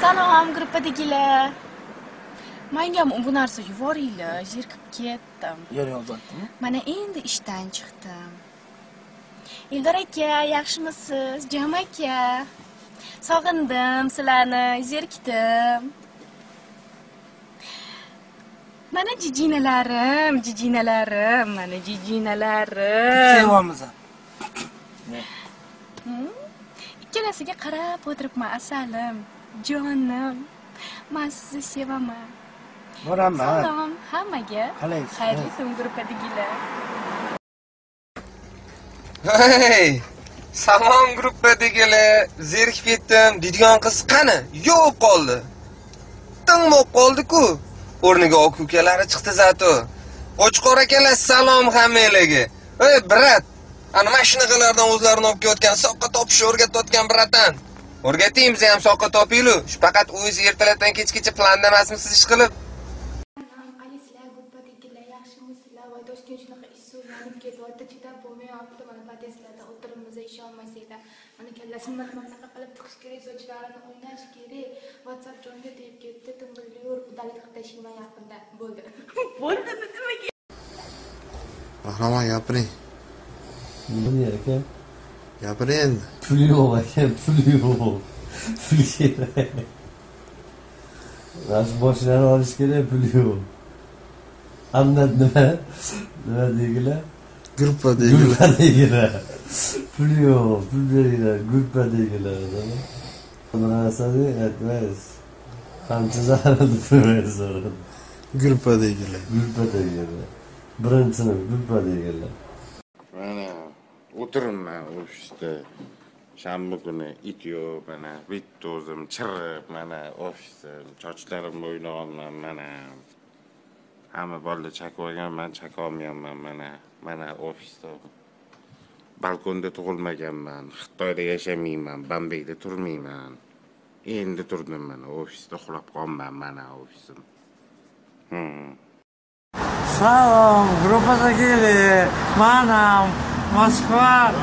Salom gruppadagilar. Menga bu narsa yuboringlar, zerikib ketdim. Yo'lyaptimi? Mana endi ishdan chiqdim. Eldor aka, yaxshimisiz? Jam aka. Sog'indim sizlarni, zerikdim. Mana jijinalarim, mana jijinalarim. Sevamiz. Ikkalasiga qarab o'tiribman, asalim, jonim. Men sizni sevaman. Boraman. Salom hammaga. Qalaysiz? Xayrli tun gruppadagilar. Hey! Salom gruppadagilar, zerikib ketdim deydigan qiz qani? Yo'q qoldi. Tinmoq qoldi-ku. O'rniga oq ukalari chiqdi zato. Qo'chqor akalar salom hammalarga. Ey, brat, ana mashinaqalardan o'zlarini olib ketgan, soqqa topishni o'rgatayotgan bratan. O'rgating bizni ham soqqa topinglu. Shu faqat o'zingiz ertalabdan kechgacha planda emasmisiz ish qilib? Alislar gruppadagilar yaxshimisizlar? Voy Toshkent shunaqa issiq yonib ketyapti, chidab bo'lmayapti. Mana podestlarda o'tiribmiz, ishonmasanglar. Mana kallasini mana qilib tiqish kerak, sochlarini o'ynash kerak. WhatsApp jonga tegib ketdi, ting'ilyor, udalit qilib tashlayman yaqinda. Bo'ldi. Bo'ldi nimaga? Qahramon gapiring. Nima aka? Gapiring endi. Pul yo'q aka, pul yo'q. Pul kerak. Mana boshlarni olish kerak, pul yo'q. Hamda nima? Nima deydilar? Gruppa deydilar. Pul yo'q, pul beringlar, gruppa deydilar. Bir narsani aytmaysiz. Qancha zarini bilmaysiz. Gruppa deydilar. Gruppa deydilar. Birinchi sinf gruppa deydilar. Mana o'tiribman ofisda. Shanba kuni it yo'q, mana bitta o'zim chirib, mana ofisda sochlarim bo'ynaganman, mana hamma bolalar chaqib olganman, chaqolmayapman, mana ofisda. Balkonda tug'ilmaganman, Xitoyda yashamayman, Bambayda turmayman. Endi turdim mana ofisda uxlab qolman, mana ofisim. Salom, gruppadagilar. Men ham Moskvadan